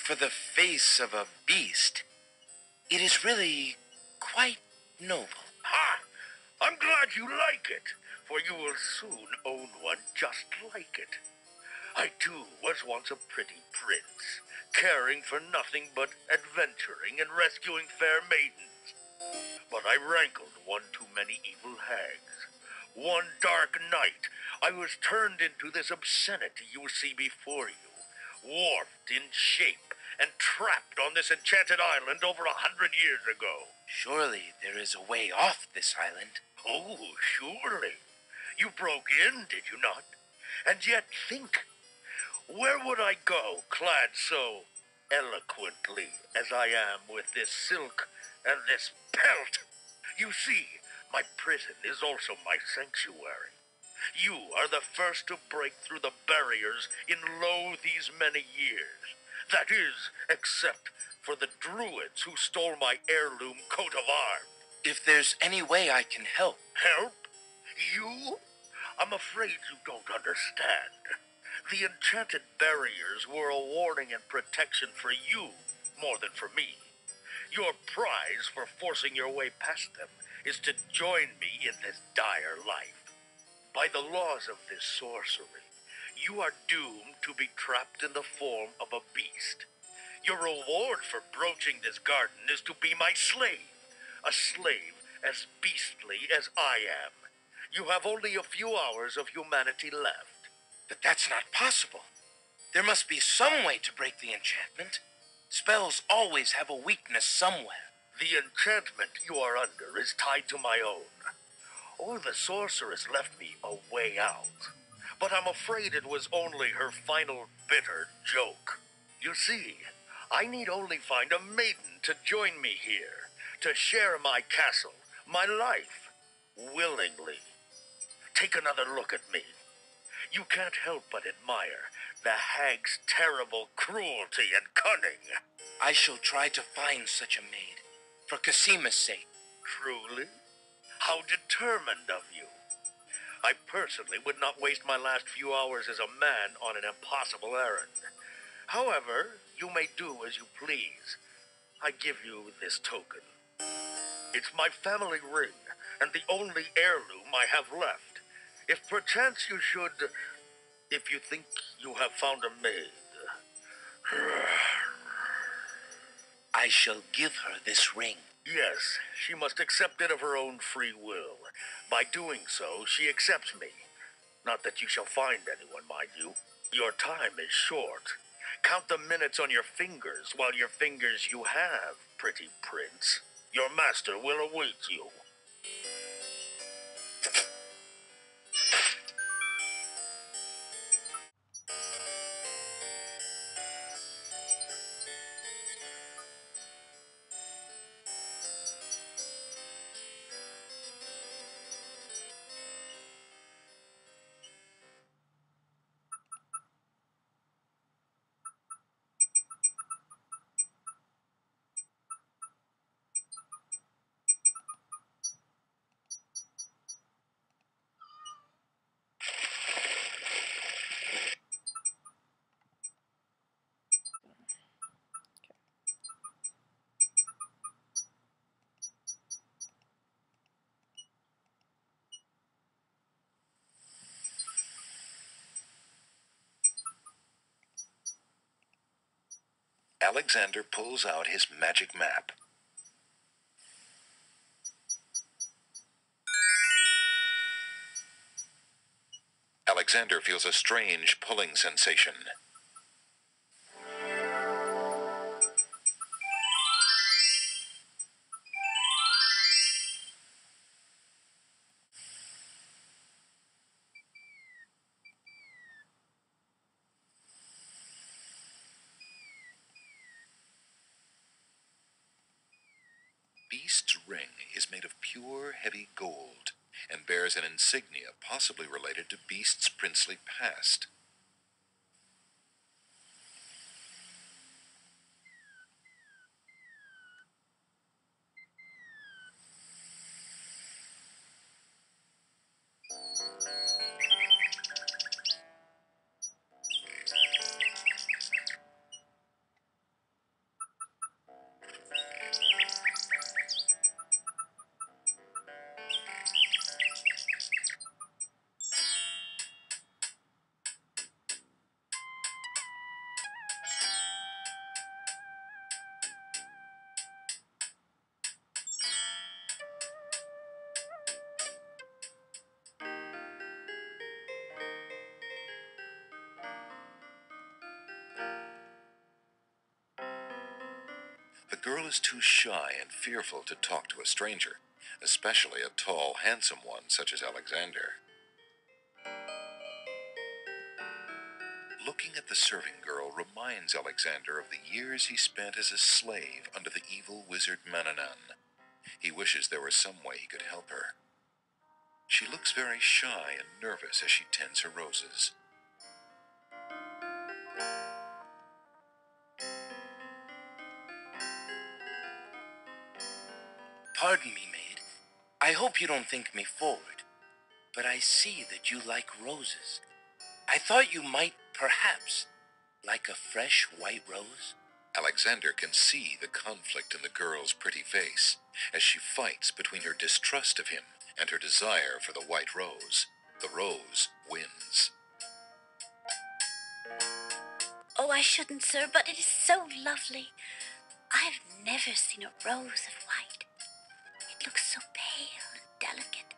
for the face of a beast. It is really quite noble. Ha! I'm glad you like it, for you will soon own one just like it. I too was once a pretty prince, caring for nothing but adventuring and rescuing fair maidens. But I rankled one too many evil hags. One dark night, I was turned into this obscenity you see before you, warped in shape and trapped on this enchanted island over 100 years ago. Surely there is a way off this island. Oh, surely. You broke in, did you not? And yet think, where would I go clad so eloquently as I am with this silk and this pelt? You see, my prison is also my sanctuary. You are the first to break through the barriers in lo these many years. That is, except for the druids who stole my heirloom coat of arms. If there's any way I can help. Help? You? I'm afraid you don't understand. The enchanted barriers were a warning and protection for you more than for me. Your prize for forcing your way past them is to join me in this dire life. By the laws of this sorcery, you are doomed to be trapped in the form of a beast. Your reward for broaching this garden is to be my slave, a slave as beastly as I am. You have only a few hours of humanity left. But that's not possible. There must be some way to break the enchantment. Spells always have a weakness somewhere. The enchantment you are under is tied to my own. Oh, the sorceress left me a way out. But I'm afraid it was only her final bitter joke. You see, I need only find a maiden to join me here, to share my castle, my life, willingly. Take another look at me. You can't help but admire the hag's terrible cruelty and cunning. I shall try to find such a maid, for Casima's sake. Truly? How determined of you. I personally would not waste my last few hours as a man on an impossible errand. However, you may do as you please. I give you this token. It's my family ring, and the only heirloom I have left. If perchance you should, if you think you have found a maid. I shall give her this ring. Yes, she must accept it of her own free will. By doing so, she accepts me. Not that you shall find anyone, mind you. Your time is short. Count the minutes on your fingers while your fingers you have, pretty prince. Your master will await you. Alexander pulls out his magic map. Alexander feels a strange pulling sensation. Beast's ring is made of pure, heavy gold and bears an insignia possibly related to Beast's princely past. The girl is too shy and fearful to talk to a stranger, especially a tall, handsome one such as Alexander. Looking at the serving girl reminds Alexander of the years he spent as a slave under the evil wizard Mananan. He wishes there was some way he could help her. She looks very shy and nervous as she tends her roses. Pardon me, maid. I hope you don't think me forward, but I see that you like roses. I thought you might, perhaps, like a fresh white rose. Alexander can see the conflict in the girl's pretty face as she fights between her distrust of him and her desire for the white rose. The rose wins. Oh, I shouldn't, sir, but it is so lovely. I've never seen a rose of white. It looks so pale and delicate.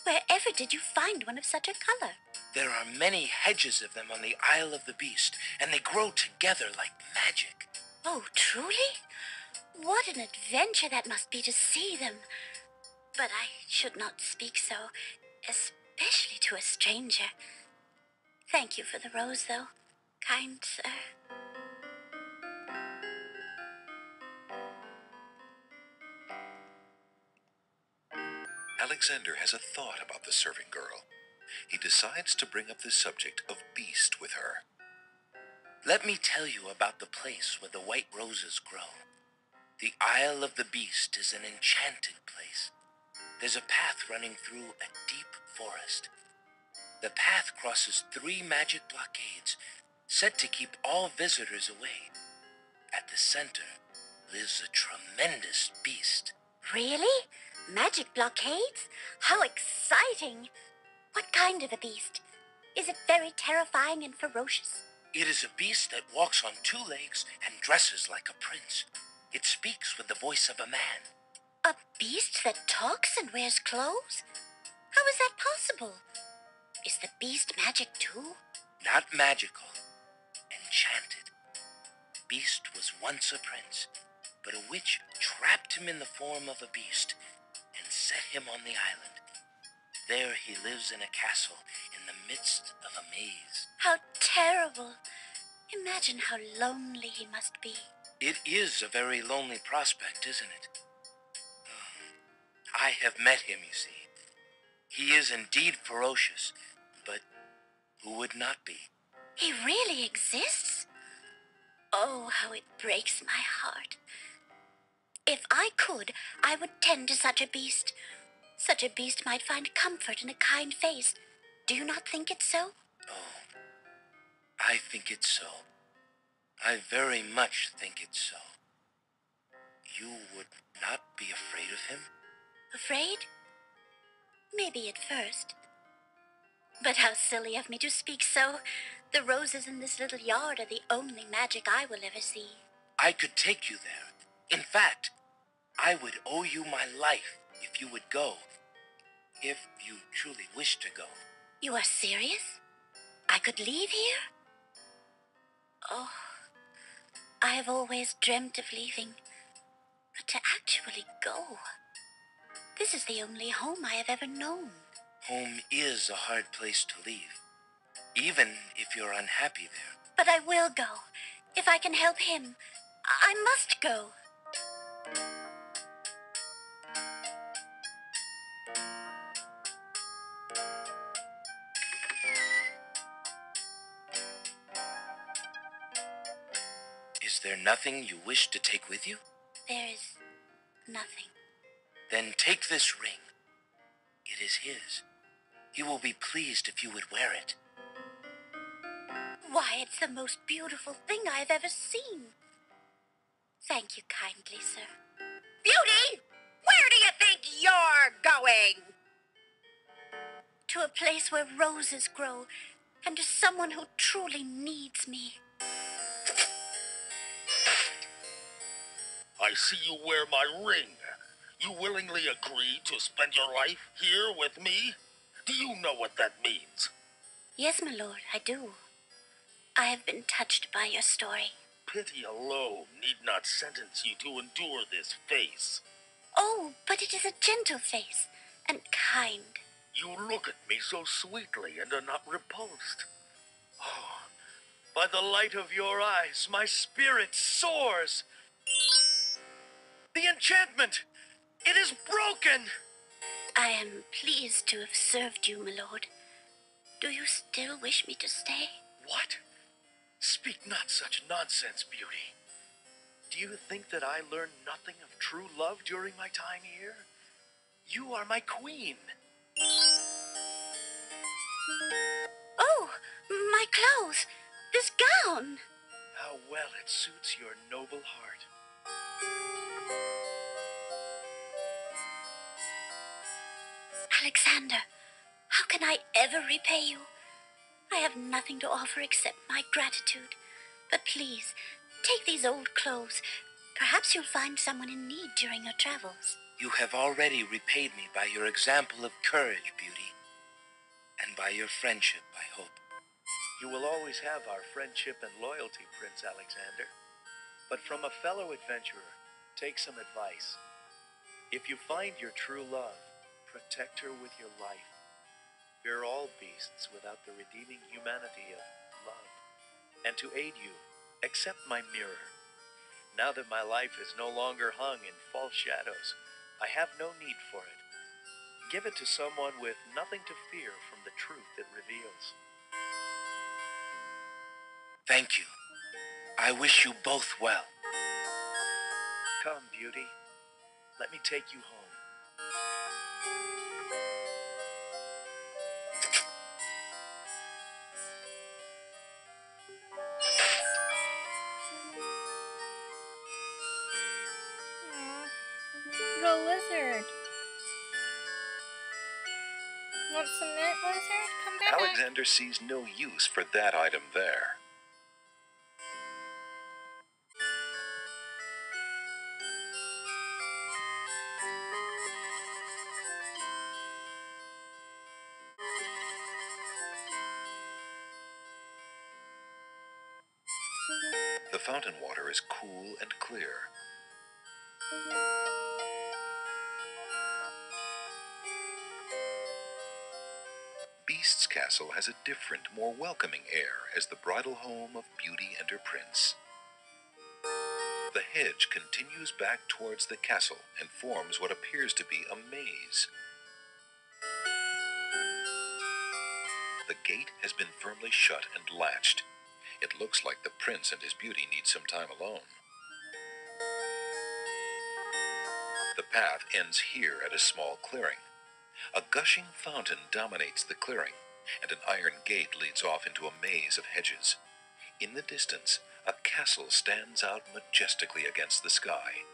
Wherever did you find one of such a color? There are many hedges of them on the Isle of the Beast, and they grow together like magic. Oh, truly? What an adventure that must be to see them. But I should not speak so, especially to a stranger. Thank you for the rose, though, kind sir. Alexander has a thought about the serving girl. He decides to bring up the subject of Beast with her. Let me tell you about the place where the white roses grow. The Isle of the Beast is an enchanted place. There's a path running through a deep forest. The path crosses 3 magic blockades, set to keep all visitors away. At the center lives a tremendous beast. Really? Magic blockades? How exciting! What kind of a beast? Is it very terrifying and ferocious? It is a beast that walks on 2 legs and dresses like a prince. It speaks with the voice of a man. A beast that talks and wears clothes? How is that possible? Is the beast magic too? Not magical, enchanted. Beast was once a prince, but a witch trapped him in the form of a beast and set him on the island. There he lives in a castle in the midst of a maze. How terrible! Imagine how lonely he must be. It is a very lonely prospect, isn't it? I have met him, you see. He is indeed ferocious, but who would not be? He really exists? Oh, how it breaks my heart. If I could, I would tend to such a beast. Such a beast might find comfort in a kind face. Do you not think it so? Oh, I think it's so. I very much think it's so. You would not be afraid of him? Afraid? Maybe at first. But how silly of me to speak so. The roses in this little yard are the only magic I will ever see. I could take you there. In fact, I would owe you my life if you would go. If you truly wish to go. You are serious? I could leave here? Oh, I have always dreamt of leaving. But to actually go. This is the only home I have ever known. Home is a hard place to leave, even if you're unhappy there. But I will go. If I can help him, I must go. Is there nothing you wish to take with you? There is nothing. Then take this ring. It is his. He will be pleased if you would wear it. Why, it's the most beautiful thing I have ever seen. Thank you kindly, sir. Beauty! Where do you think you're going? To a place where roses grow, and to someone who truly needs me. I see you wear my ring. You willingly agree to spend your life here with me? Do you know what that means? Yes, my lord, I do. I have been touched by your story. pity alone need not sentence you to endure this face. Oh, but it is a gentle face, and kind. You look at me so sweetly and are not repulsed. Oh, by the light of your eyes, my spirit soars. The enchantment! It is broken! I am pleased to have served you, my lord. Do you still wish me to stay? What? Speak not such nonsense, Beauty. Do you think that I learned nothing of true love during my time here? You are my queen. Oh, my clothes! This gown! How well it suits your noble heart. Alexander, how can I ever repay you? I have nothing to offer except my gratitude. But please, take these old clothes. Perhaps you'll find someone in need during your travels. You have already repaid me by your example of courage, Beauty, and by your friendship, I hope. You will always have our friendship and loyalty, Prince Alexander. But from a fellow adventurer, take some advice. If you find your true love, protect her with your life. Fear all beasts without the redeeming humanity of love. And to aid you, accept my mirror. Now that my life is no longer hung in false shadows, I have no need for it. Give it to someone with nothing to fear from the truth it reveals. Thank you. I wish you both well. Come, Beauty. Let me take you home. The lizard. Want some mint, lizard? Come back. Alexander sees no use for that item there. The fountain water is cool and clear. Beast's castle has a different, more welcoming air as the bridal home of Beauty and her prince. The hedge continues back towards the castle and forms what appears to be a maze. The gate has been firmly shut and latched. It looks like the prince and his beauty need some time alone. The path ends here at a small clearing. A gushing fountain dominates the clearing, and an iron gate leads off into a maze of hedges. In the distance, a castle stands out majestically against the sky.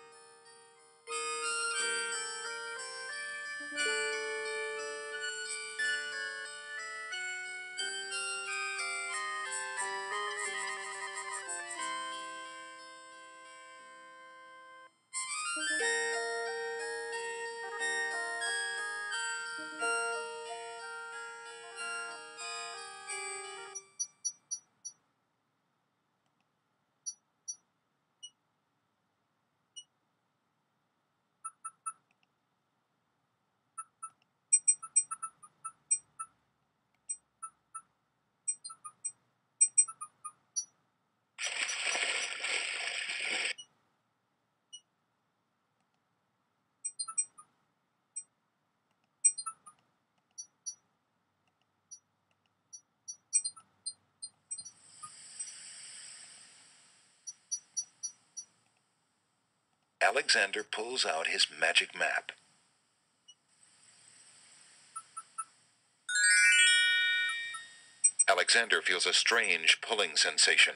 Alexander pulls out his magic map. Alexander feels a strange pulling sensation.